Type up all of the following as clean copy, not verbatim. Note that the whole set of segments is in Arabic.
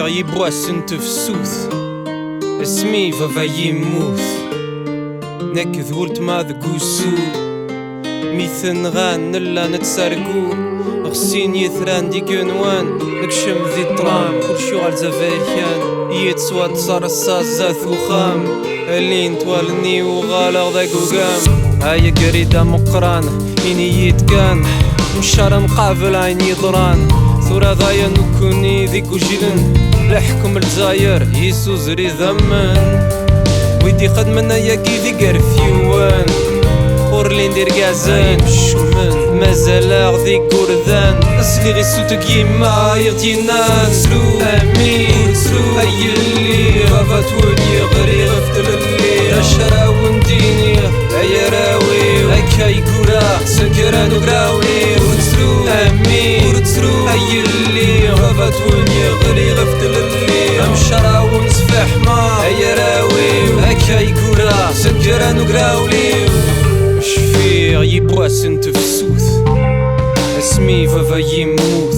شفير يبواس انت فسوث اسمي فافا يموت نكذ ولت ما ذقوسو ميثن غان نلا نتسارقو غسين يثران دي كنوان نكشم ذي الطرام كل شغل زفاريان يتسوى تصار السازات وخام اللي نتوالني وغالغ ذاك وقام هاي قريدة مقران إني يتكان مشار مقابل عيني ضران ثورة ضايا نكوني ذيك وجلن لحكم الجزاير يسو زري ذمن ويدي خدمنا ياكي ذي قرفيوان ورلي ندير كازان شومن مازال غذي قردان أسلي غي سوتك يما يغتينان سلو أمين سلو أي اللي غفت ولي غري غفتل اللي أشرا ونديني أي راوي أكاي كورا سكران وقراوني ورتسلو أمين ورتسلو أي اللي غفت ولي غري غفتل اللي أمشرا ونسفح ما أي راوي أكاي كورا سكران وقراوني شفير يبواس انت فسوث اسمي فافا يموت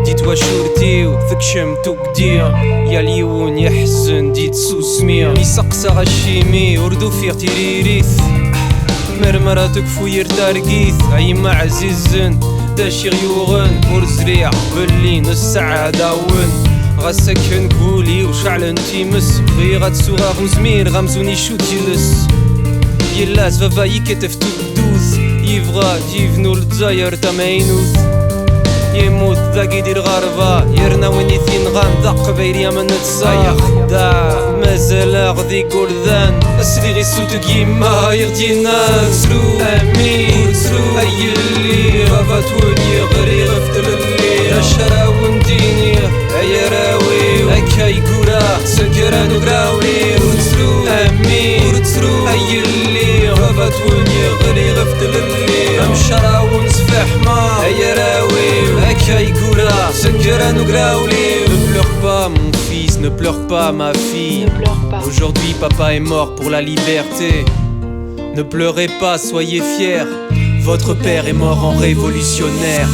ديت واشورديو ذك شمتو قدير يا ليون يحزن ديت سوسمير يسقسى غشيمي وردو فيغ تيريريث مرمرة تكفو يرتارقيث ايما عزيزن داشي غيوغن ورزريع بلي نسعى داون غسكن قولي وشعل تيمس غي غتسوغا غمزمير غمزوني شو تيلس يلاس فافا يكتف تدوث يفغى يفنو الجزاير تماينوث يموت ذاك يدير غربة يرنا وين يثين غان ذا قبيريا من نتصايا خدا مازال غذي قردان اسلي غي سوتك يما يغتينا سلو امين سلو اي اللي غفت ولي غري غفتل اللي اشرا ونديني اي راوي اكاي كورا سكران وقراوني ورتسلو امين ورتسلو اي اللي غفت ولي غري غفتل اللي امشرا ونسفح ما اي راوي اكاي كورا سكران وقراوني Ne pleure pas mon fils, ne pleure pas ma fille. Aujourd'hui papa est mort pour la liberté. Ne pleurez pas, soyez fiers. Votre père est mort en révolutionnaire.